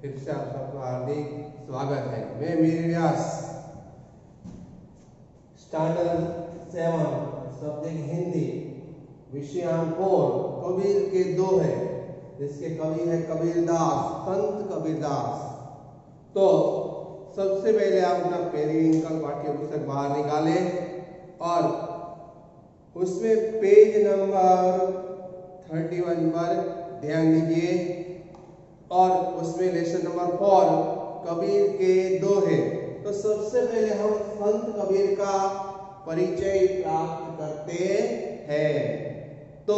फिर से आप सबका हार्दिक स्वागत है। मैं मीर व्यास, स्टैंडर्ड 7 सब्जेक्ट हिंदी, विषय अंक 4 कबीर के दोहे, जिसके कवि है कबीरदास, संत कबीरदास। तो सबसे पहले आप अपना पेरिविंकल पाठ्य पुस्तक बाहर निकाले और उसमें पेज नंबर 31 पर ध्यान दीजिए और उसमें लेसन नंबर 4 कबीर के दोहे। तो सबसे पहले हम संत कबीर का परिचय प्राप्त करते हैं। तो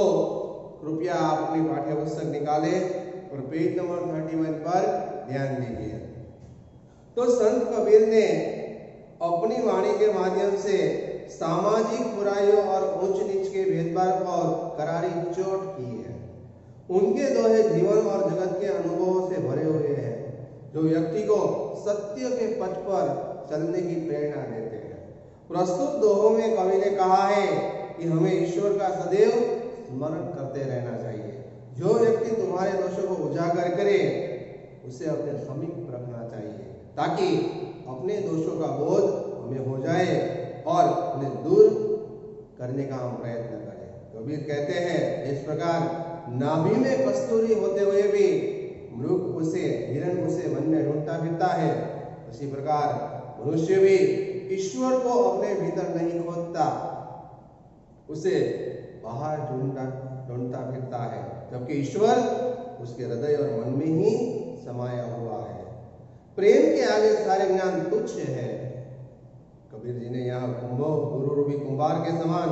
कृपया आप अपनी पाठ्य पुस्तक निकाले और पेज नंबर 31 पर ध्यान दीजिए। तो संत कबीर ने अपनी वाणी के माध्यम से सामाजिक बुराइयों और ऊंच नीच के भेदभाव पर करारी चोट की है। उनके दोहे जीवन और जगत के अनुभवों से भरे हुए हैं, जो व्यक्ति को सत्य के पथ पर चलने की प्रेरणा देते हैं। प्रस्तुत दोहों में कवि ने कहा है कि हमें ईश्वर का सदैव स्मरण करते रहना चाहिए। जो व्यक्ति तुम्हारे दोषों को उजागर करे, उसे अपने समीप रखना चाहिए, ताकि अपने दोषों का बोध हमें हो जाए और उन्हें दूर करने का हम प्रयत्न करें। कबीर कहते हैं, इस प्रकार नाभि में कस्तूरी होते हुए भी मृग उसे, हिरण उसे वन में ढूंढता फिरता है, उसी प्रकार मनुष्य भी ईश्वर को अपने भीतर नहीं खोजता, उसे बाहर ढूंढता फिरता है, जबकि ईश्वर उसके हृदय और मन में ही समाया हुआ है। प्रेम के आगे सारे ज्ञान तुच्छ है। कबीर जी ने यहाँ गुरु रूपी कुंभार के समान,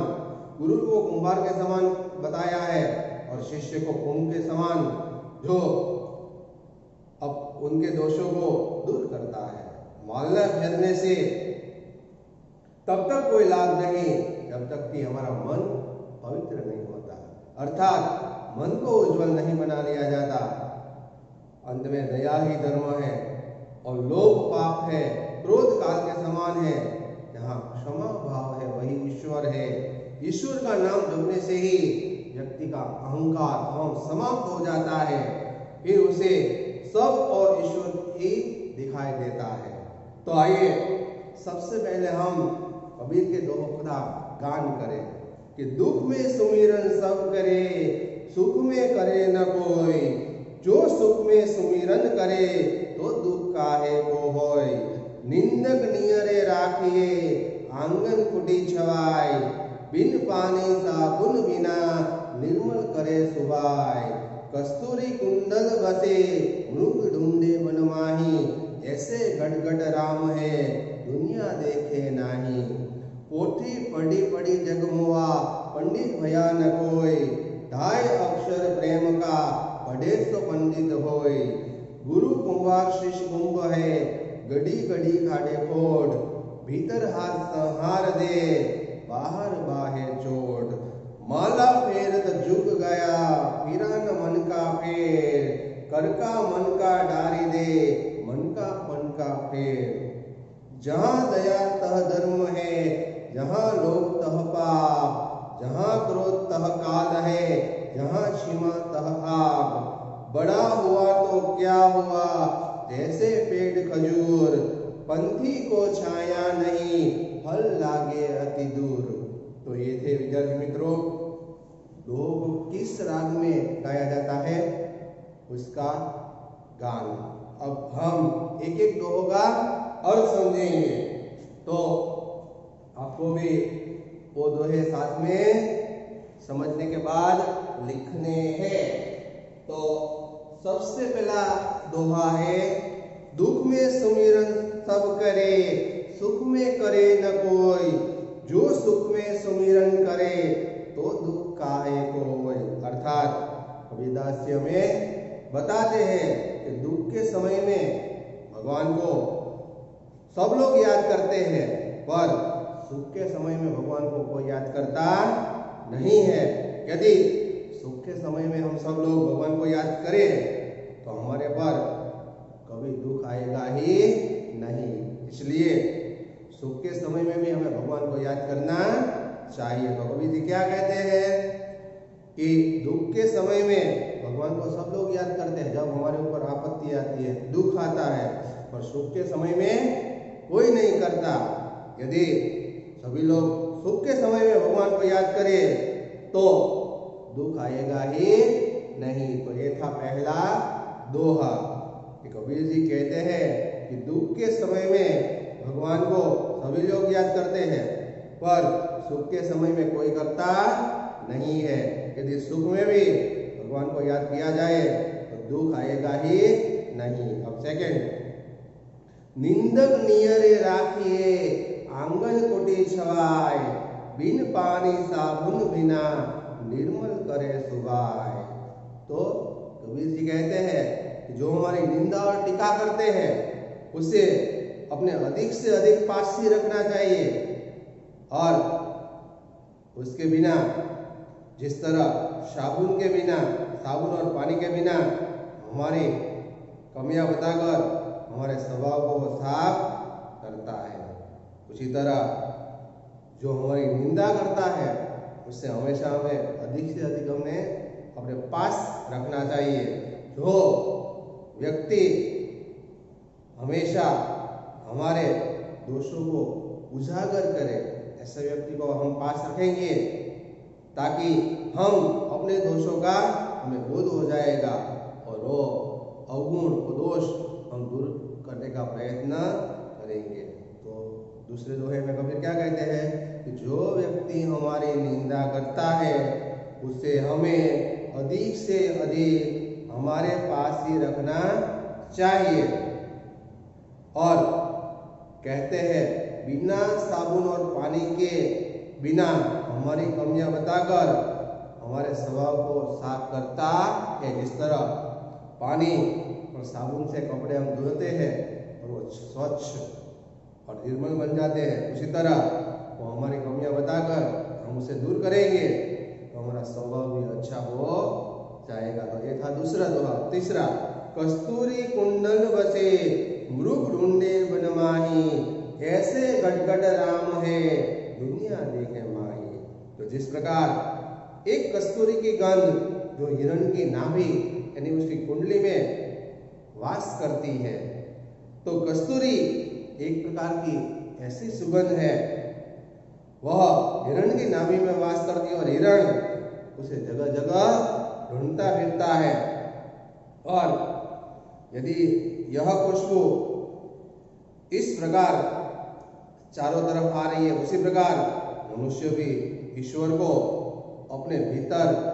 गुरु को कुंभार के समान बताया है और शिष्य को कुंभ के समान, जो अब उनके दोषों को दूर करता है। मोहल्ला फेरने से तब तक कोई लाभ नहीं जब तक कि हमारा मन पवित्र नहीं होता, अर्थात मन को उज्जवल नहीं बना लिया जाता। अंत में दया ही धर्म है और लोभ पाप है, क्रोध काल के समान है। जहाँ क्षमा भाव है वही ईश्वर है। ईश्वर का नाम जपने से ही व्यक्ति का अहंकार समाप्त हो जाता है, फिर उसे सब और ईश्वर ही दिखाई देता है। तो आइए सबसे पहले हम कबीर के दोहों का गान करें कि दुख में सुमिरन सब करे, सुख में करे न कोई। जो सुख में सुमिरन करे, तो दुख काहे को होय। निंदक नियरे राखिए, आंगन कुटी छवाय। बिन पानी साबुन बिना, निर्मल करे सुबाय। कस्तूरी कुंडल बसे, मृग ढूंढे मन माही। ऐसे गटगट राम है, दुनिया देखे नाही। पोथी पढ़ी पढ़ी जग मुआ, पंडित भया न कोय। ढाई अक्षर प्रेम का, पढ़े सो पंडित होय। गुरु कुंभार शिष्य कुंभ है, गड़ी गड़ी खाड़े फोड़। भीतर हाथ संहार दे, बाहर बाहे चोट। माला फेरत जुग गया, फिरा न मन का फेर। कर का मन का डारी दे, मन का पन का फेर। जहाँ दया तह धर्म है, जहाँ लोभ तह पाप। जहाँ क्रोध तह काल है, जहाँ क्षमा तह आग। बड़ा हुआ तो क्या हुआ, जैसे पेड़ खजूर। पंथी को छाया नहीं, फल लागे अति दूर। तो ये थे विद्यार्थी मित्रों, दोहों को किस राग में गाया जाता है उसका गान। अब हम एक एक दोहों का अर्थ समझेंगे, तो आपको भी वो दोहे साथ में समझने के बाद लिखने हैं। तो सबसे पहला दोहा है, दुख में सुमिरन सब करे, सुख में करे न कोई। जो सुख में सुमिरन करे, तो दुख काहे को होय। अर्थात कबीरदास जी हमें बताते हैं कि दुख के समय में भगवान को सब लोग याद करते हैं, पर सुख के समय में भगवान को कोई याद करता नहीं है। यदि सुख के समय में हम सब लोग भगवान को याद करें, तो हमारे पर कभी दुख आएगा ही नहीं। इसलिए सुख के समय में भी हमें भगवान को याद करना चाहिए। तो कबीर जी क्या कहते हैं कि दुख के समय में भगवान को सब लोग याद करते हैं। जब हमारे ऊपर आपत्ति आती है, दुख पर सुख के समय में कोई नहीं करता। यदि सभी लोग सुख के समय में भगवान को याद करें तो दुख आएगा ही नहीं। तो ये था पहला दोहा। कबीर जी कहते हैं कि दुख के समय में भगवान को सभी लोग याद करते हैं, पर सुख के समय में कोई करता नहीं है। यदि सुख में भी भगवान को याद किया जाए तो दुख आएगा ही नहीं। अब सेकंड, निंदक नियरे राखिए आंगन कोटी छवाय, बिन पानी साबुन बिना निर्मल करे सुबाय। तो कबीर जी कहते हैं कि जो हमारी निंदा और टीका करते हैं उसे अपने अधिक से अधिक पास ही रखना चाहिए, और उसके बिना, जिस तरह साबुन के बिना, साबुन और पानी के बिना हमारी कमियां बताकर हमारे स्वभाव को वो साफ करता है, उसी तरह जो हमारी निंदा करता है उससे हमेशा हमें अधिक से अधिक हमने अपने पास रखना चाहिए। जो व्यक्ति हमेशा हमारे दोषों को उजागर करे, ऐसे व्यक्ति को हम पास रखेंगे ताकि हम अपने दोषों का हमें बोध हो जाएगा और वो अवगुण वो दोष हम दूर करने का प्रयत्न करेंगे। तो दूसरे दोहे में कबीर क्या कहते हैं कि जो व्यक्ति हमारी निंदा करता है उसे हमें अधिक से अधिक हमारे पास ही रखना चाहिए। और कहते हैं बिना साबुन और पानी के बिना हमारी कमियां बताकर हमारे स्वभाव को साफ करता है। जिस तरह पानी और साबुन से कपड़े हम धोते हैं और वो स्वच्छ और निर्मल बन जाते हैं, उसी तरह वो हमारी कमियां बताकर हम उसे दूर करेंगे तो हमारा स्वभाव भी अच्छा हो जाएगा। तो ये था दूसरा दोहा। तीसरा, कस्तूरी कुंडल बसे मृग ढूंढे बनमाही, ऐसे गटगट राम है दुनिया देखे माही। तो जिस प्रकार एक कस्तूरी की गंध जो हिरण की नाभि यानी उसकी कुंडली में वास करती है, तो कस्तूरी एक प्रकार की ऐसी सुगंध है, वह हिरण की नाभि में वास करती है और हिरण उसे जगह जगह ढूंढता फिरता है। और यदि यह खुशबू इस प्रकार चारों तरफ आ रही है, उसी प्रकार मनुष्य भी ईश्वर को अपने भीतर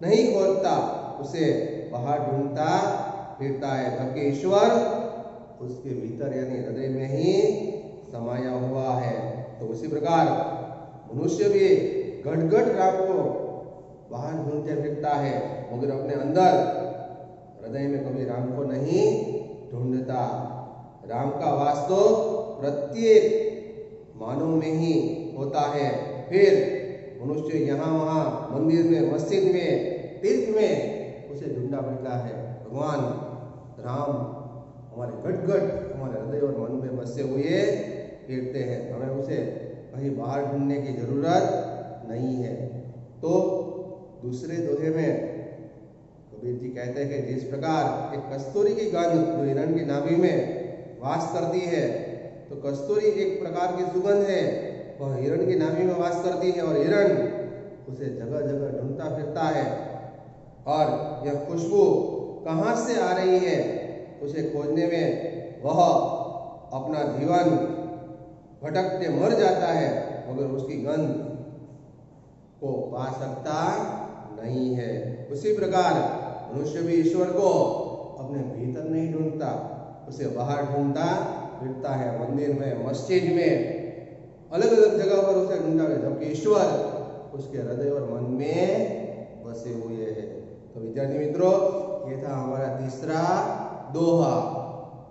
नहीं खोजता, उसे बाहर ढूंढता फिरता है, जबकि ईश्वर उसके भीतर यानी हृदय में ही समाया हुआ है। तो उसी प्रकार मनुष्य भी घट-घट राम को बाहर ढूंढते फिरता है, मगर अपने अंदर हृदय में कभी राम को नहीं ढूंढता। राम का वास तो प्रत्येक मानव में ही होता है। फिर मनुष्य यहाँ वहाँ मंदिर में, मस्जिद में, तीर्थ में उसे ढूंढा फिरता है। भगवान राम हमारे घट-घट हमारे हृदय और मन में बसे हुए फिरते हैं, हमें उसे कहीं बाहर ढूंढने की जरूरत नहीं है। तो दूसरे दोहे में कबीर जी कहते हैं कि जिस प्रकार एक कस्तूरी की गंध जो हिरण की नाभि में वास करती है, तो कस्तूरी एक प्रकार की सुगंध है, वह हिरण की नाभि में वास करती है और हिरण उसे जगह जगह ढूंढता फिरता है। और यह खुशबू कहाँ से आ रही है उसे खोजने में वह अपना जीवन भटकते मर जाता है, मगर उसकी गंध को पा सकता नहीं है। उसी प्रकार मनुष्य भी ईश्वर को अपने भीतर नहीं ढूंढता, उसे बाहर ढूंढता फिरता है, मंदिर में, मस्जिद में, अलग अलग जगह पर उसे ढूंढा है, जबकि ईश्वर उसके हृदय और मन में बसे हुए हैं। तो विद्यार्थी मित्रों, ये था हमारा तीसरा दोहा।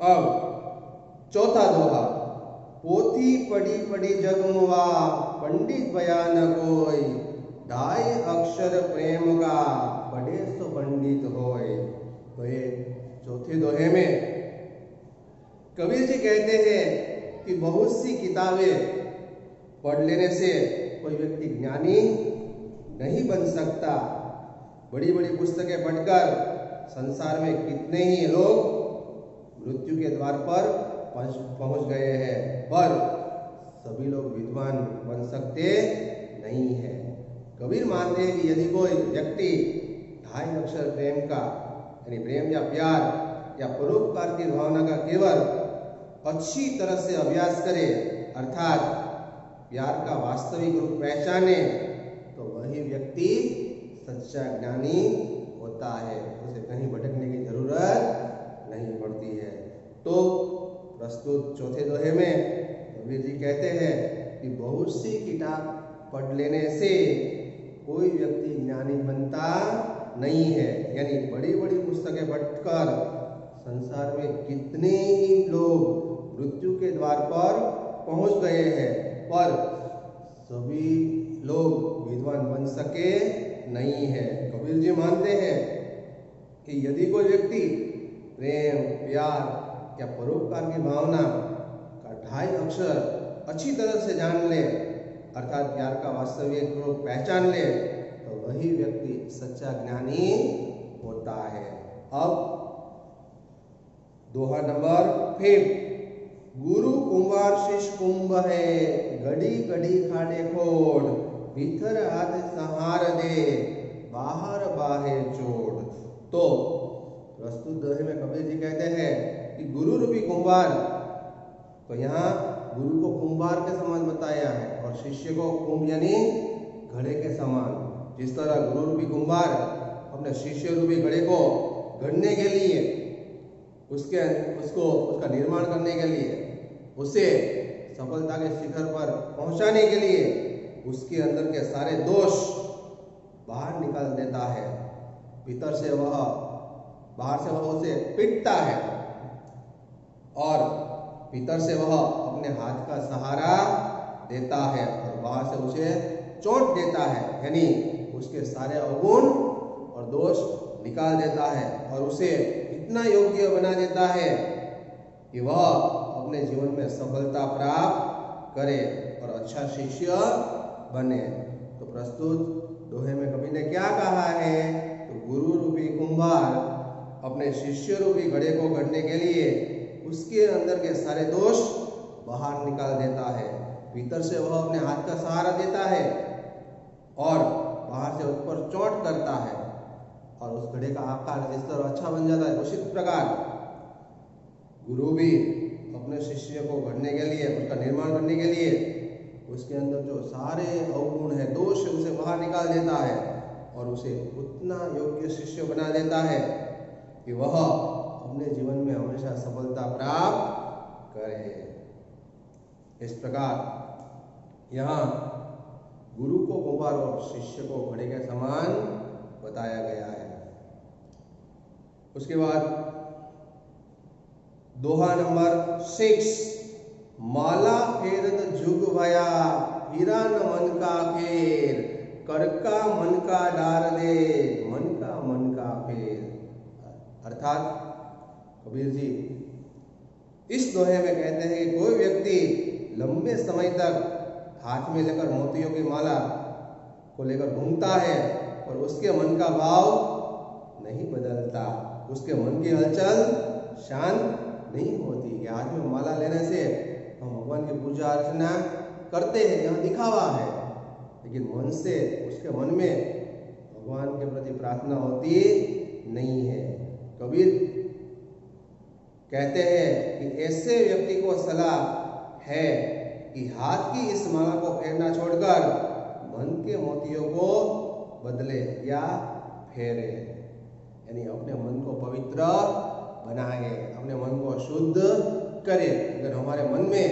अब चौथा दोहा, पोथी पढ़ी पढ़ी जगमुआ पंडित बयान कोई, ढाई अक्षर प्रेम का पढ़े सो पंडित होय। तो ये चौथे दोहे में कबीर जी कहते हैं कि बहुत सी किताबें पढ़ लेने से कोई व्यक्ति ज्ञानी नहीं बन सकता। बड़ी बड़ी पुस्तकें पढ़कर संसार में कितने ही लोग मृत्यु के द्वार पर पहुंच गए हैं, पर सभी लोग विद्वान बन सकते नहीं है। कबीर मानते हैं कि यदि कोई व्यक्ति 2.5 अक्षर प्रेम का यानी प्रेम या प्यार या परोपकार की भावना का केवल अच्छी तरह से अभ्यास करे, अर्थात प्यार का वास्तविक रूप पहचाने, तो वही व्यक्ति सच्चा ज्ञानी होता है, उसे कहीं भटकने की जरूरत नहीं पड़ती है। तो प्रस्तुत चौथे दोहे में कबीर जी कहते हैं कि बहुत सी किताब पढ़ लेने से कोई व्यक्ति ज्ञानी बनता नहीं है। यानी बड़ी बड़ी पुस्तकें पढ़कर संसार में कितने ही लोग मृत्यु के द्वार पर पहुंच गए हैं, पर सभी लोग विद्वान बन सके नहीं है। कबीर जी मानते हैं कि यदि कोई व्यक्ति प्रेम, प्यार या परोपकार की भावना का 2.5 अक्षर अच्छी तरह से जान ले, अर्थात प्यार का वास्तविक रूप पहचान ले, तो वही व्यक्ति सच्चा ज्ञानी होता है। अब दोहा नंबर 5, गुरु कुंभार शिष्य कुंभ है, घड़ी घड़ी खाड़े खोड़, भीतर हाथ सहार दे, बाहर बाहे चोड़। तो प्रस्तुत दोहे में कबीर जी कहते हैं कि गुरु रूपी कुंभार, तो यहाँ गुरु को कुंभार के समान बताया है और शिष्य को कुंभ यानी घड़े के समान। जिस तरह गुरु रूपी कुंभार अपने शिष्य रूपी घड़े को गढ़ने के लिए, उसका निर्माण करने के लिए, उसे सफलता के शिखर पर पहुंचाने के लिए उसके अंदर के सारे दोष बाहर निकाल देता है। भीतर से बाहर से वह उसे पीटता है और भीतर से वह अपने हाथ का सहारा देता है और बाहर से उसे चोट देता है, यानी उसके सारे अवगुण और दोष निकाल देता है और उसे इतना योग्य बना देता है कि वह अपने जीवन में सफलता प्राप्त करे और अच्छा शिष्य बने। तो प्रस्तुत दोहे में कबीर ने क्या कहा है? तो गुरु रूपी कुंभार अपने शिष्य रूपी घड़े को गढ़ने के लिए उसके अंदर के सारे दोष बाहर निकाल देता है, भीतर से वह अपने हाथ का सहारा देता है और बाहर से ऊपर चोट करता है और उस घड़े का आकार जिस तरह अच्छा बन जाता है, उसी प्रकार गुरु भी अपने शिष्य को गढ़ने के लिए, उसका निर्माण करने के लिए उसके अंदर जो सारे अवगुण है, दोष है, उसे बाहर निकाल देता है और उसे उतना योग्य शिष्य बना देता है कि वह अपने जीवन में हमेशा सफलता प्राप्त करे। इस प्रकार यहाँ गुरु को कुंभार और शिष्य को घड़े के समान बताया गया है। उसके बाद दोहा नंबर 6, माला फेरत जुग भया, हीरा न मन का फेर, करका मन का डार दे, मन का फेर। अर्थात कबीर जी इस दोहे में कहते हैं कि कोई व्यक्ति लंबे समय तक हाथ में लेकर मोतियों की माला को लेकर घूमता है और उसके मन का भाव नहीं बदलता, उसके मन की हलचल शांत नहीं होती। कि हाथ में माला लेने से हम भगवान की पूजा अर्चना करते हैं, यहाँ दिखावा है, लेकिन मन से उसके मन में भगवान के प्रति प्रार्थना होती नहीं है। कबीर कहते हैं कि ऐसे व्यक्ति को सलाह है कि हाथ की इस माला को फेरना छोड़कर मन के मोतियों को बदले या फेरे, यानी अपने मन को पवित्र बनाए, अपने मन को शुद्ध करे। अगर हमारे मन में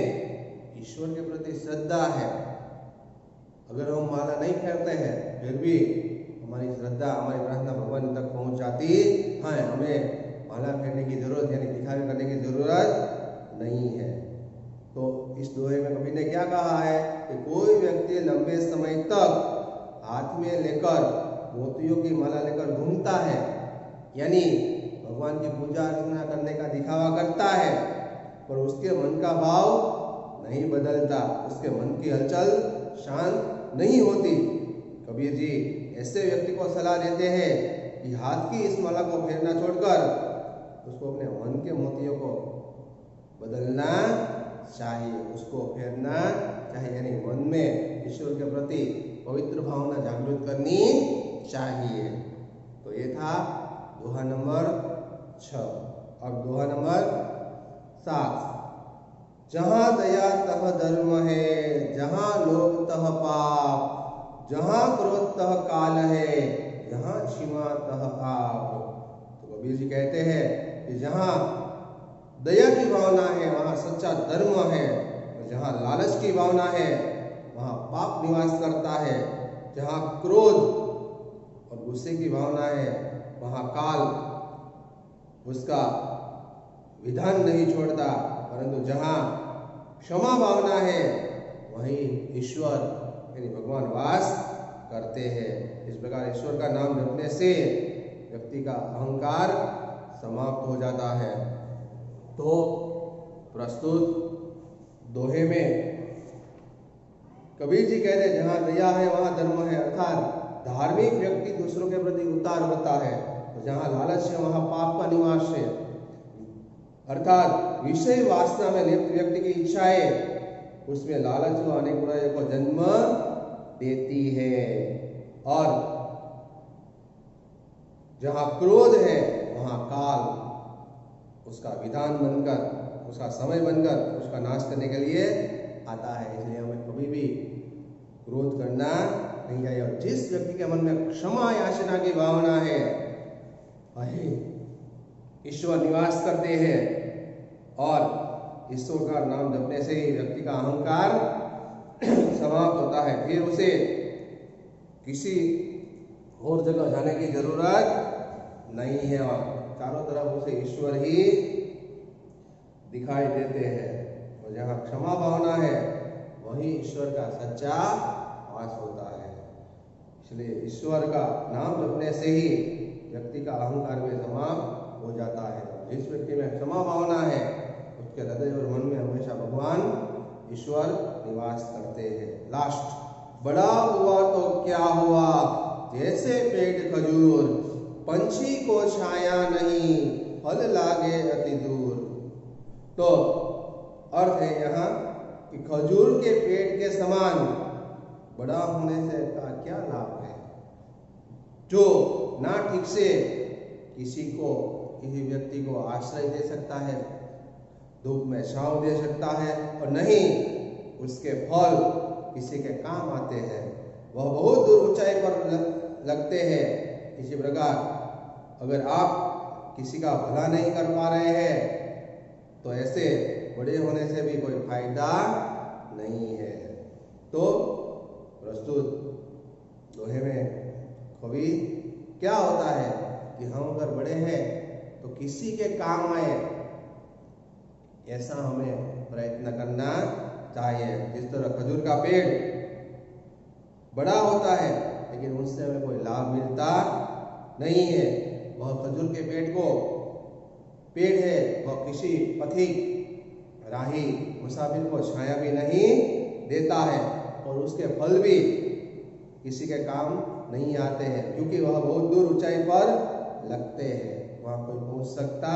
ईश्वर के प्रति श्रद्धा है, अगर हम माला नहीं फेरते हैं फिर भी हमारी श्रद्धा, हमारी प्रार्थना भगवान तक पहुंच जाती है, हमें माला फेरने की जरूरत यानी दिखावे करने की जरूरत नहीं है। तो इस दोहे में कबीर ने क्या कहा है कि कोई व्यक्ति लंबे समय तक हाथ में लेकर मोतियों की माला लेकर घूमता है, यानी भगवान की पूजा अर्चना करने का दिखावा करता है, पर उसके मन का भाव नहीं बदलता, उसके मन की हलचल शांत नहीं होती। कबीर जी ऐसे व्यक्ति को सलाह देते हैं कि हाथ की इस माला को फेरना छोड़कर उसको अपने मन के मोतियों को बदलना चाहिए, उसको फेरना चाहिए, यानी मन में ईश्वर के प्रति पवित्र भावना जागृत करनी चाहिए। तो ये था दोहा नंबर 6। अब दोहा नंबर 7। जहाँ दया तह धर्म है, जहाँ लोभ तह पाप, जहाँ क्रोध तह काल है, जहाँ क्षमा तह आप। तो कबीर जी कहते हैं कि जहाँ दया की भावना है वहाँ सच्चा धर्म है, और जहाँ लालच की भावना है वहाँ पाप निवास करता है, जहाँ क्रोध और गुस्से की भावना है वहाँ काल उसका विधान नहीं छोड़ता, परंतु जहाँ क्षमा भावना है वहीं ईश्वर यानी भगवान वास करते हैं। इस प्रकार ईश्वर का नाम जपने से व्यक्ति का अहंकार समाप्त हो जाता है। तो प्रस्तुत दोहे में कबीर जी कहते हैं जहाँ दया है वहाँ धर्म है, अर्थात धार्मिक व्यक्ति दूसरों के प्रति उदार होता है, तो जहाँ लालच है वहाँ पाप का निवास है, अर्थात विषय वासना में लिप्त व्यक्ति की इच्छाएं उसमें लालच व अनेक बुराइयों को जन्म देती है, और जहाँ क्रोध है वहाँ काल उसका विधान बनकर, उसका समय बनकर उसका नाश करने के लिए आता है। इसलिए हमें कभी भी क्रोध करना नहीं चाहिए, और जिस व्यक्ति के मन में क्षमा याचना की भावना है वही ईश्वर निवास करते हैं, और ईश्वर का नाम जपने से ही व्यक्ति का अहंकार समाप्त होता है। फिर उसे किसी और जगह जाने की जरूरत नहीं है, और चारों तरफ उसे ईश्वर ही दिखाई देते हैं, और जहाँ क्षमा भावना है वही ईश्वर का सच्चा वास होता है। इसलिए ईश्वर का नाम जपने से ही व्यक्ति का अहंकार में समाप्त हो जाता है। जिस व्यक्ति में क्षमा भावना है उसके हृदय और मन में हमेशा भगवान ईश्वर निवास करते हैं। लास्ट, बड़ा हुआ तो क्या हुआ, जैसे पेड़ खजूर, पंछी को छाया नहीं, फल लागे अति दूर। तो अर्थ है यहाँ कि खजूर के पेड़ के समान बड़ा होने से का क्या लाभ है, जो ना ठीक से किसी व्यक्ति को आश्रय दे सकता है, धूप में छांव दे सकता है, और नहीं उसके फल किसी के काम आते हैं, वह बहुत दूर ऊंचाई पर लगते हैं। इसी प्रकार अगर आप किसी का भला नहीं कर पा रहे हैं तो ऐसे बड़े होने से भी कोई फायदा नहीं है। तो प्रस्तुत दोहे में कवि क्या होता है कि हम अगर बड़े हैं तो किसी के काम आए ऐसा हमें प्रयत्न करना चाहिए। जिस तरह खजूर का पेड़ बड़ा होता है लेकिन उससे हमें कोई लाभ मिलता नहीं है, वह खजूर के पेड़ है वह किसी पथिक राही मुसाफिर को छाया भी नहीं देता है, और उसके फल भी किसी के काम नहीं आते हैं, क्योंकि वह बहुत दूर ऊंचाई पर लगते हैं, वहाँ कोई पहुँच सकता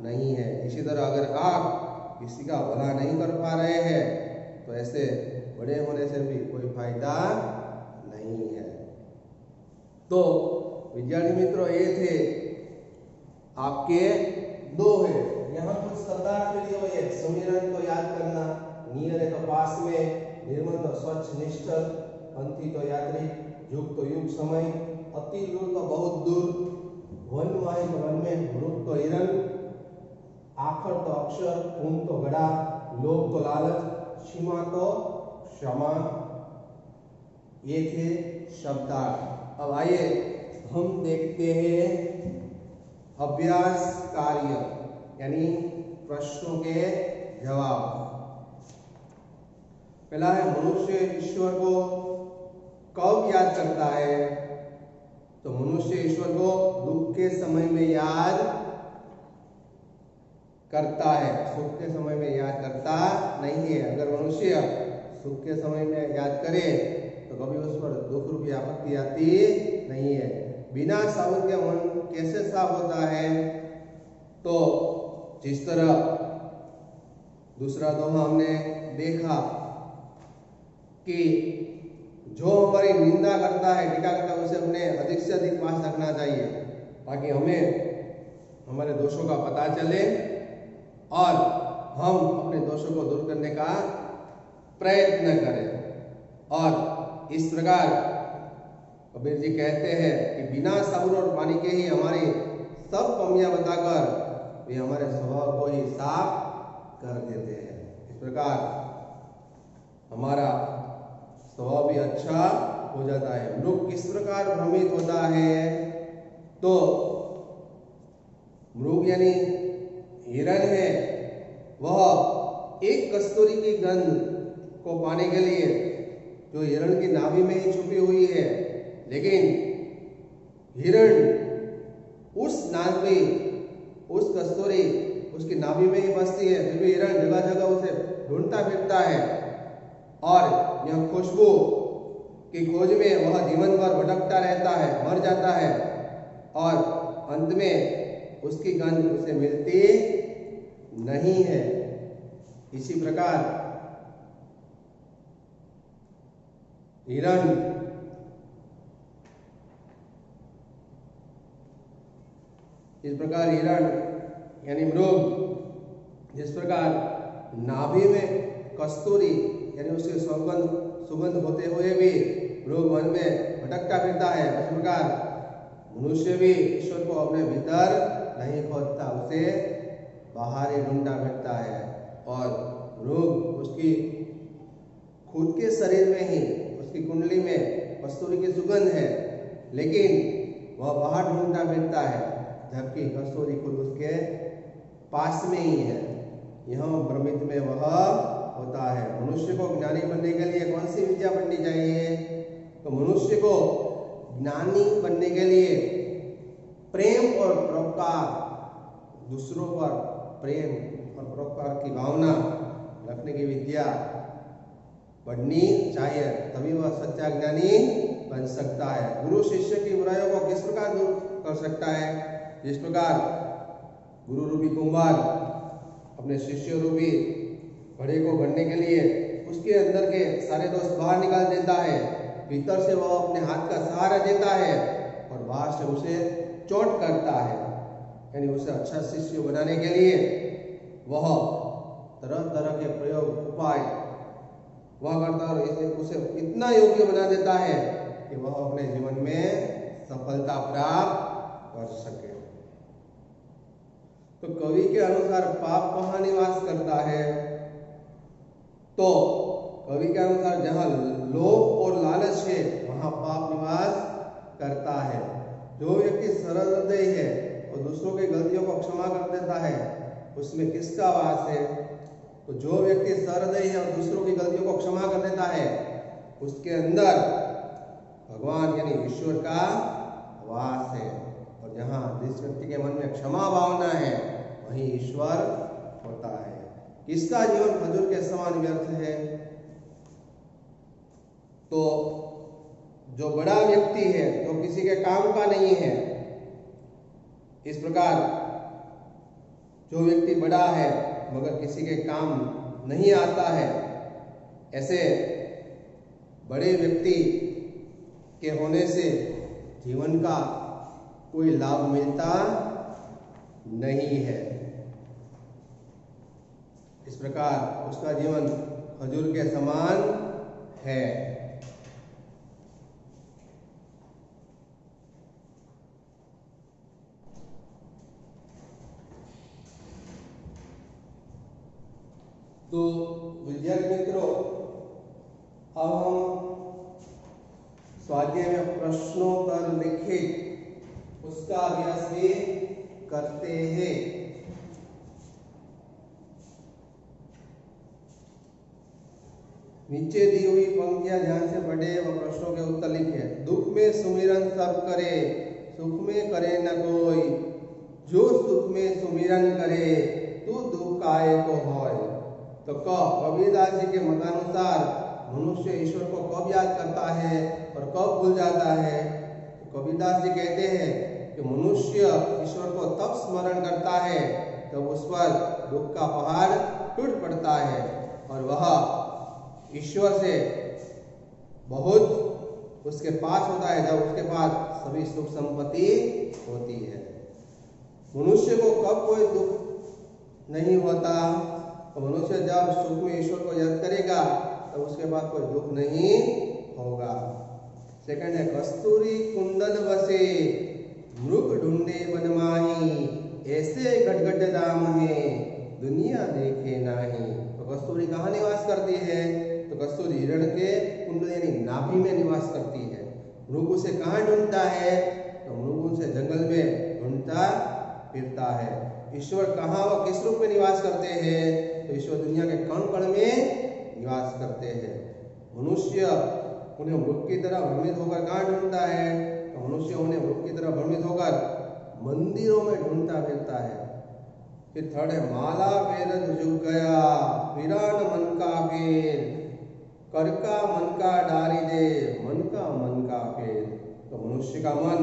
नहीं है। इसी तरह अगर आप किसी का भला नहीं कर पा रहे हैं तो ऐसे बड़े होने से भी कोई फायदा नहीं है। तो विद्यार्थी मित्रों, ये थे आपके दोहे। यहाँ कुछ शब्दार्थ लिए हुए, सुमिरन को याद करना, नियर तो पास में, निर्मल तो स्वच्छ निश्चल, पंथी तो यात्री, युग तो युग समय, अति दूर तो बहुत दूर, वन वाही तो वन में, मृग तो हिरण, आखर तो अक्षर, ऊन तो घड़ा, लोभ तो लालच, क्षमा तो क्षमा। ये थे शब्दार्थ। अब आइए हम देखते हैं अभ्यास कार्य यानी प्रश्नों के जवाब। पहला है, मनुष्य ईश्वर को कब याद करता है? तो मनुष्य ईश्वर को दुख के समय में याद करता है, सुख के समय में याद करता नहीं है। अगर मनुष्य सुख के समय में याद करे तो कभी उस पर दुख रूपी आपत्ति आती नहीं है। बिना साबुन के मन कैसे साफ होता है? तो जिस तरह दूसरा दोहा हमने देखा कि जो हमारी निंदा करता है, टीका करता है, उसे अपने अधिक से अधिक पास रखना चाहिए ताकि हमें हमारे दोषों का पता चले और हम अपने दोषों को दूर करने का प्रयत्न करें। और इस प्रकार कबीर जी कहते हैं कि बिना सब्र और पानी के ही हमारी सब कमियां बताकर वे हमारे स्वभाव को ही साफ कर देते हैं। इस प्रकार हमारा स्वभाव भी अच्छा हो जाता है। मृग किस प्रकार भ्रमित होता है? तो मृग यानी हिरण है, वह एक कस्तूरी की गंध को पाने के लिए जो हिरण की नाभि में ही छुपी हुई है, लेकिन हिरण उस नाभि, उस कस्तूरी उसकी नाभि में ही बसती है, फिर भी हिरण जगह जगह उसे ढूंढता फिरता है और यह खुशबू की खोज में वह जीवन भर भटकता रहता है, मर जाता है और अंत में उसकी गंध उसे मिलती नहीं है। इसी प्रकार हिरण यानी मृग जिस प्रकार नाभि में कस्तूरी यानी उसके सुगंध होते हुए भी मृग वन में भटकता फिरता है, उस प्रकार मनुष्य भी ईश्वर को अपने भीतर नहीं खोजता, उसे बाहर ही ढूंढता फिरता है। और मृग उसकी खुद के शरीर में ही, उसकी कुंडली में कस्तूरी की सुगंध है, लेकिन वह बाहर ढूंढता फिरता है, जबकि कस्तूरी खुद उसके पास में ही है। यह भ्रमित में वह होता है। मनुष्य को ज्ञानी बनने के लिए कौन सी विद्या पढ़नी चाहिए? तो मनुष्य को ज्ञानी बनने के लिए प्रेम और परोपकार, दूसरों पर प्रेम और परोपकार की भावना रखने की विद्या पढ़नी चाहिए, तभी वह सच्चा ज्ञानी बन सकता है। गुरु शिष्य की बुराइयों को किस प्रकार दूर कर सकता है? जिस प्रकार गुरु रूपी कुंभार अपने शिष्य रूपी घड़े को गढ़ने के लिए उसके अंदर के सारे दोष बाहर निकाल देता है, भीतर से वह अपने हाथ का सहारा देता है और बाहर से उसे चोट करता है। यानी उसे अच्छा शिष्य बनाने के लिए वह तरह तरह के प्रयोग उपाय वह करता है और उसे इतना योग्य बना देता है कि वह अपने जीवन में सफलता प्राप्त कर सके। तो कवि के अनुसार पाप कहाँ निवास करता है? तो कवि के अनुसार जहाँ लोभ और लालच है वहाँ पाप निवास करता है। जो व्यक्ति सरल हृदय है और दूसरों की गलतियों को क्षमा कर देता है, उसमें किसका वास है? तो जो व्यक्ति सहृदय है और दूसरों की गलतियों को क्षमा कर देता है, उसके अंदर भगवान यानी ईश्वर का वास है। और जहाँ जिस व्यक्ति के मन में क्षमा भावना है वहीं ईश्वर होता है। किसका जीवन खजूर के समान व्यर्थ है? तो जो बड़ा व्यक्ति है, जो किसी के काम का नहीं है, इस प्रकार जो व्यक्ति बड़ा है मगर किसी के काम नहीं आता है, ऐसे बड़े व्यक्ति के होने से जीवन का कोई लाभ मिलता नहीं है। इस प्रकार उसका जीवन खजूर के समान है। तो विद्यार्थी मित्रों, अब हम स्वाध्याय में प्रश्नोत्तर लिखित उसका अभ्यास भी करते हैं। नीचे दी हुई पंक्तियां ध्यान से पढ़े व प्रश्नों के उत्तर लिखे। दुख में सुमिरन सब करे, सुख में करे न कोई, जो सुख में सुमिरन करे तू दुख काहे को होय। तो कबीरदास जी के मतानुसार मनुष्य ईश्वर को कब याद करता है और कब भूल जाता है? तो कबीरदास जी कहते हैं कि मनुष्य ईश्वर को तब स्मरण करता करता है तो उस पर दुख का पहाड़ टूट पड़ता है और वह ईश्वर से बहुत उसके पास होता है जब उसके पास सभी सुख संपत्ति होती है। मनुष्य को कब कोई दुख नहीं होता? तो मनुष्य जब सुख में ईश्वर को याद करेगा तो उसके पास कोई दुख नहीं होगा। सेकंड है कस्तूरी कुंडल बसे मृग ढूंढे बन माही, ऐसे गटगट दाम है दुनिया देखे नाही। तो कस्तूरी कहाँ निवास करती है? तो कस्तूरी हिरण के कुंडल यानी नाभि में निवास करती है। मृग उसे कहाँ ढूंढता है? तो मृग उसे जंगल में ढूंढता फिरता है। ईश्वर कहाँ व किस रूप में निवास करते हैं? तो ईश्वर दुनिया के कण कण में निवास करते हैं। मनुष्य उन्हें मृग की तरह भ्रमित होकर कहाँ ढूंढता है? तो मनुष्य उन्हें मृग की तरह भ्रमित होकर मंदिरों में ढूंढता फिरता है। फिर थर्ड है माला वेरद जुग गया वीरान मन का फेर, कर का मन का डारी दे मन का फेर। तो मनुष्य का मन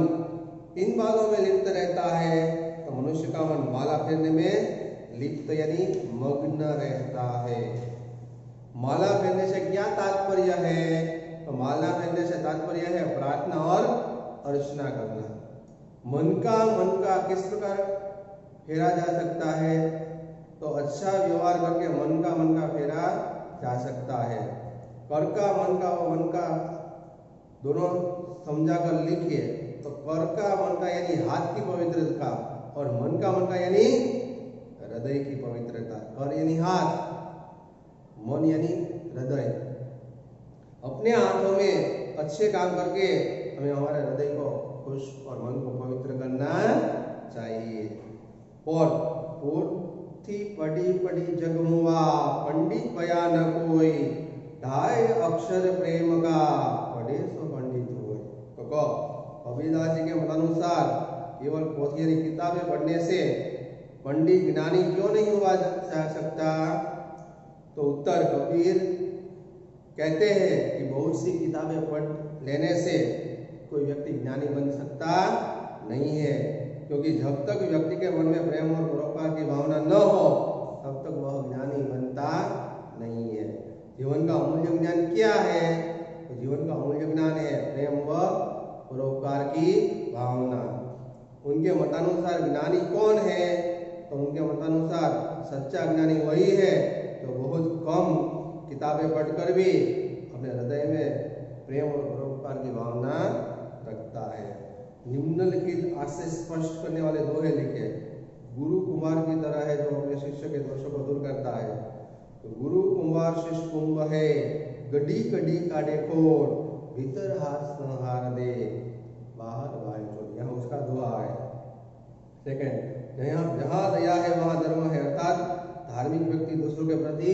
इन बातों में लिप्त रहता है। तो मनुष्य का मन माला फेरने में लिप्त यानी मग्न रहता है। माला फेरने से क्या तात्पर्य है? तो माला फेरने से तात्पर्य है प्रार्थना और अर्चना करना। मन का किस प्रकार फेरा जा सकता है? तो अच्छा व्यवहार करके मन का फेरा जा सकता है। कर का मन का दोनों समझा कर लिखिए। तो कर का मन का यानी हाथ की पवित्रता और मन का यानी हृदय की पवित्रता। कर यानी हाथ, मन यानी हृदय। अपने हाथों में अच्छे काम करके हमें हमारे हृदय को खुश और मन को पवित्र करना चाहिए। और पोथी पढ़ी पढ़ी जगमुआ पंडित बया न कोई, ढाई अक्षर प्रेम का पढ़े सो पंडित होय। तो कबीरदास जी के मतानुसार केवल पोथी यानी किताबें पढ़ने से पंडित ज्ञानी क्यों नहीं हुआ जा सकता? तो उत्तर कबीर कहते हैं कि बहुत सी किताबें पढ़ लेने से कोई व्यक्ति ज्ञानी बन सकता नहीं है, क्योंकि जब तक व्यक्ति के मन में प्रेम और परोपकार की भावना न हो तब तक वह ज्ञानी बनता नहीं है। जीवन का अमूल्य ज्ञान क्या है? तो जीवन का अमूल्य ज्ञान है प्रेम व परोपकार की भावना। उनके मतानुसार ज्ञानी कौन है? तो उनके मतानुसार सच्चा ज्ञानी वही है जो बहुत कम किताबें पढ़कर भी अपने हृदय में प्रेम और परोपकार की भावना रखता है। निम्नलिखित आशय स्पष्ट करने वाले दोहे लिखे। गुरु कुमार की तरह है जो अपने शिष्य के दोषों को दूर करता है। तो गुरु कुमार शिष्य कुंभ है, गड्डी गड्डी काटे खोट, भीतर हाथ संहार दे बाहर बाएं चोट। यहाँ उसका दोहा है। सेकंड, जहाँ दया है वहाँ धर्म है, अर्थात धार्मिक व्यक्ति दूसरों के प्रति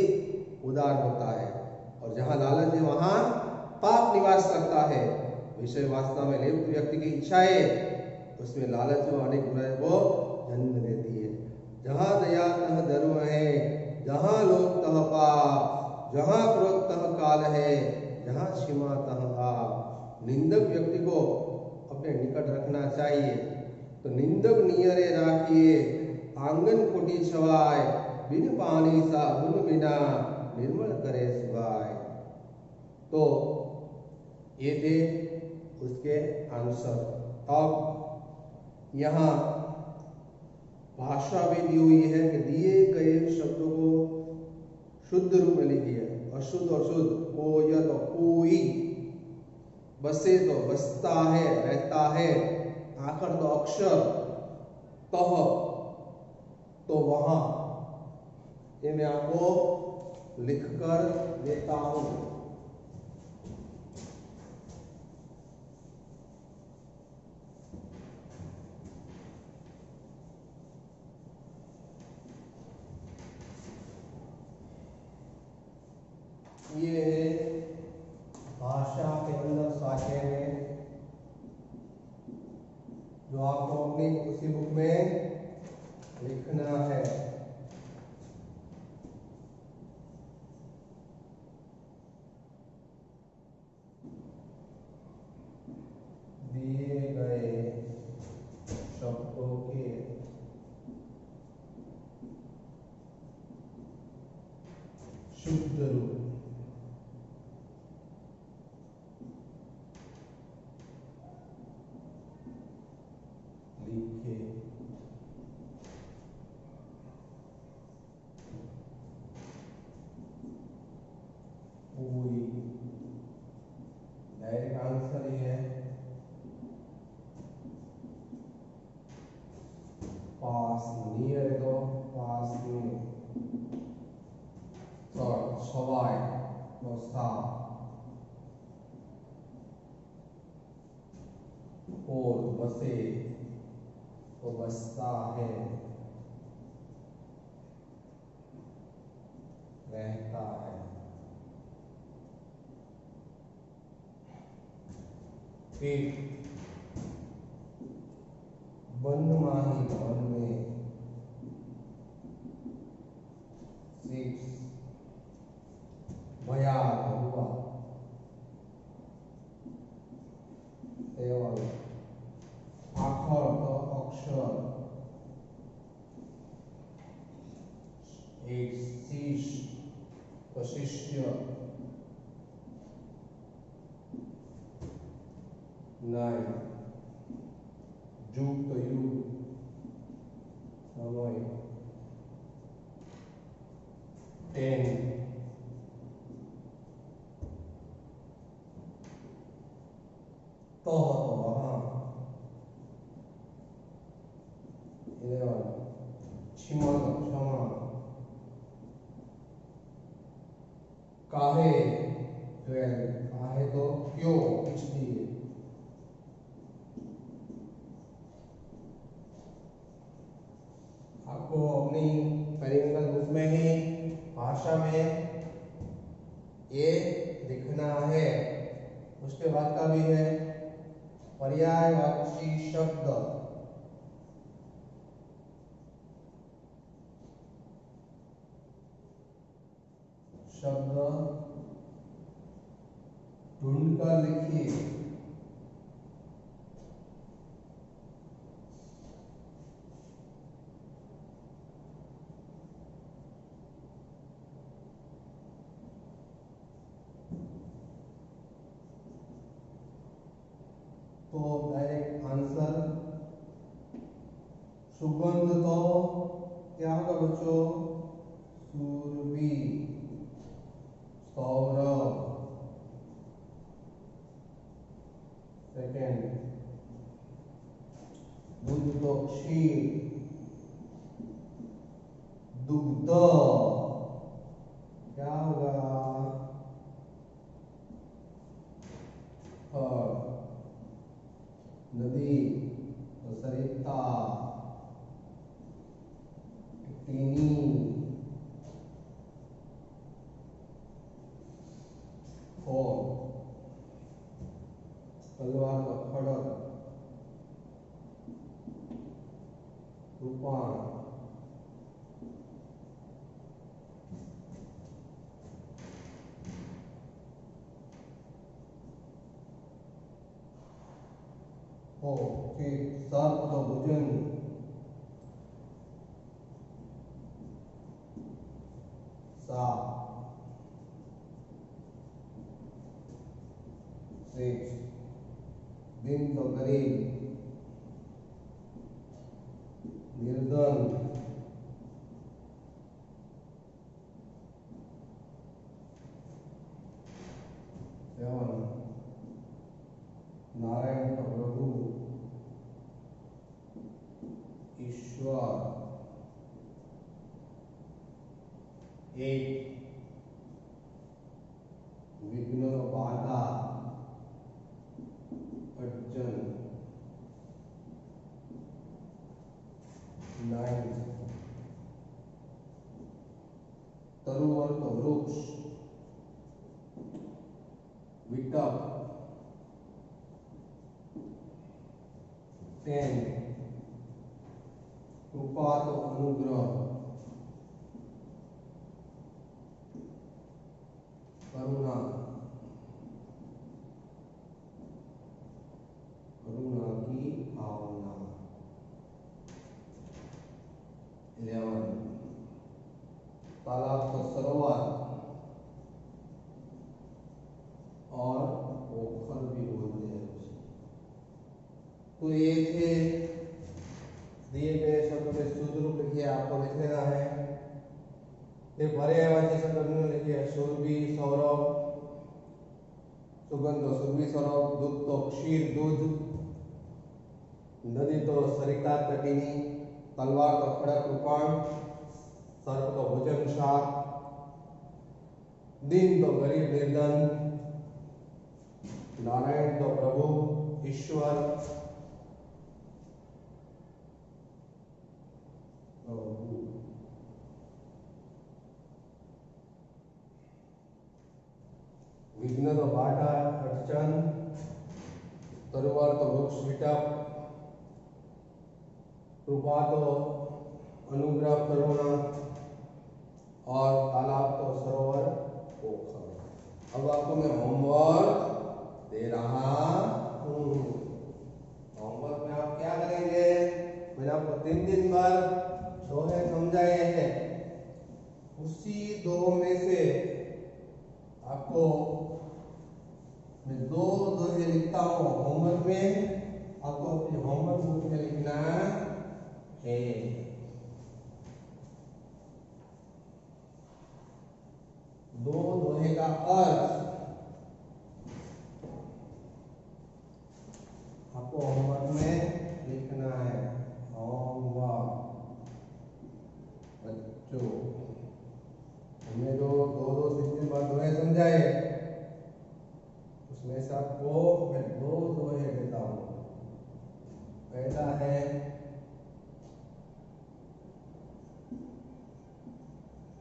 उदार होता है। और जहाँ लालच है वहाँ पाप निवास करता है। विषय वासना में लिप्त व्यक्ति की इच्छाएं उसमें लालच व अनेक बुराई को जन्म देती है। जहाँ दया तह धर्म है, जहाँ लोभ तह पाप, जहाँ क्रोध तह काल है, जहाँ सीमा तह आप। निंदक व्यक्ति को अपने निकट रखना चाहिए। तो निंदक नियरे राखिए आंगन कोटी छवाए, बिन पानी साबुन बिना निर्मल करे सुभाए। तो ये थे उसके आंसर। अब यहाँ भाषा भी दी हुई है कि दिए गए शब्दों को शुद्ध रूप में लिखिए। अशुद्ध और शुद्ध, कोय तो कोई, बसे तो बसता है, रहता है, आखिर तो अक्षर, तह तो वहां। ये मैं आपको लिखकर देता हूं। ये भाषा के अंदर साक्ष्य में जो आपको अपनी उसी बुक में लिखना है। दिए गए शब्दों के शुद्ध रूप। लिखे पूरी। डायरेक्ट आंसर ये है पास नियर है तो पास में छवाए बसा और बसे तो बसता है रहता है। एक वन माही वन में। 6 भया हुआ। 7 आखर तो अक्षर। 8 शीश तो शिष्य। 9 जुग तो युग समय। 10 तो वहाँ। 11 क्षमा तो क्षमा। काहे 12 काहे तो क्यों इसलिए। आपको अपनी पेरिंगल बुक में ही भाषा में ये लिखना है। उसके बाद का भी है पर्यायवाची शब्द। शब्द ढूंढकर लिखिए। तो डायरेक्ट आंसर सुगंध तो क्या होगा बच्चों? सुरभि सौरभ। सेकेंड दूध तो क्षीर दुग्ध क्या होगा? नदी तो सरिता टीनी। और तलवार तो खड़ग रूपाण। फिर सर्प तो भुजंग। साप। 6 दिन तो गरीब निर्धन। 7 नारायण तो प्रभु ईश्वर। 8 विघ्न तो बाधा अड़चन। 9 तरुवर तो वृक्ष विटप। 10 कृपा तो अनुग्रह करुणा। करुणा की भावना। 11 तालाब तो सरोवर। फल भी बोलते हैं। तो ये थे दिए गए शब्द में शुद्ध रूप लिखिए, आपको लिख लेना है। ये पर्यायवाची शब्द में लिखिए सुरभि सौरभ, सुगंध तो सुरभि सौरभ, दूध तो क्षीर दूध, नदी तो सरिता तटिनी, तलवार तो खड़क कृपाण, सर्प तो भुजंग शाप, दिन तो गरीब निर्धन, नारायण तो प्रभु ईश्वर, विघ्न तो बाधा अड़चन, तरुवार तो वृक्ष विटप, कृपा तो अनुग्रह करुणा, और तालाब तो सरोवर पोखर। अब आपको मैं होमवर्क दे रहा हूँ। होमवर्क में आप क्या करेंगे? मैंने आपको 3 दिन भर दोहे समझाए हैं, उसी दो में से आपको मैं 2 दोहे लिखता हूँ होमवर्क में, आपको अपनी होमवर्क बुक में लिखना है। दो दोहे का अर्थ आपको होमवर्क में लिखना है। होमवर्क बच्चों, हमने जो 2-3 बार दोहे समझाए, उसमें से आपको मैं 2 दोहे देता हूँ। पहला है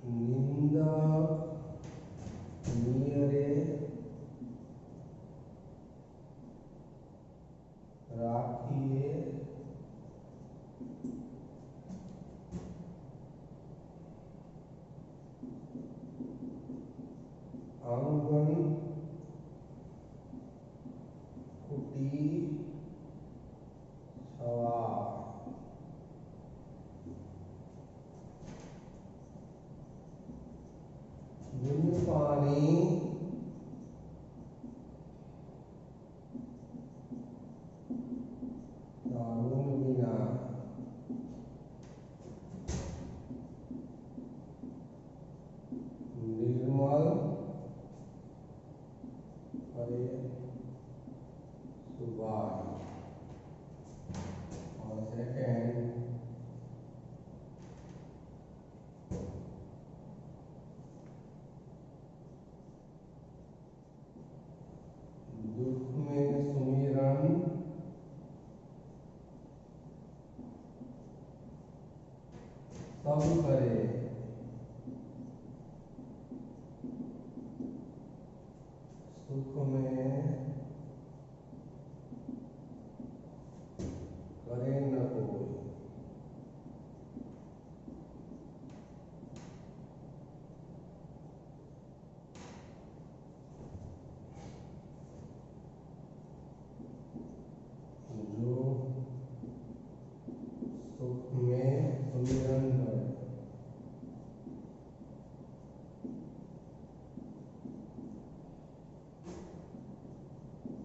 निंदा नियरे राखिए आंगन कुटी छवा। बिन पानी दारुण बिना, निर्मल हरे सुभाष। और सेकेंड, दुख में सुमिरन सब करे, सुख में करे न कोई। जो सुख में सुमिरन करे,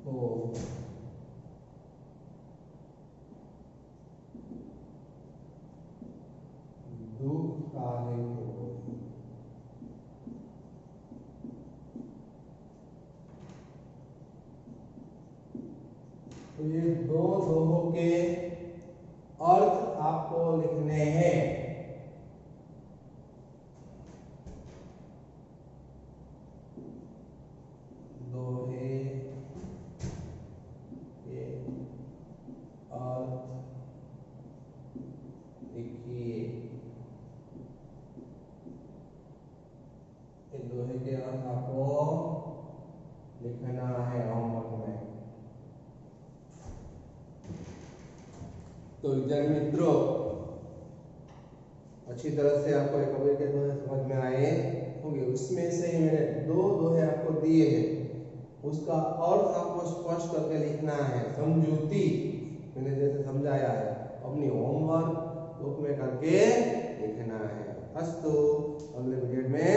तो दुख काहे को। तो ये 2 दोहों के अर्थ आपको लिखने हैं। दोहे के अर्थ लिखिए। दोहे के अर्थ आपको लिखना है होमवर्क में। तो विद्यार्थी मित्रों, अच्छी तरह से आपको कबीर के दोहे समझ में आए होंगे। उसमें से ही मैंने 2 दोहे आपको दिए हैं, उसका अर्थ आपको स्पष्ट करके लिखना है। समझूती मैंने जैसे समझाया है, अपनी होमवर्क बुक में करके लिखना है। अस्तु, अगले वीडियो में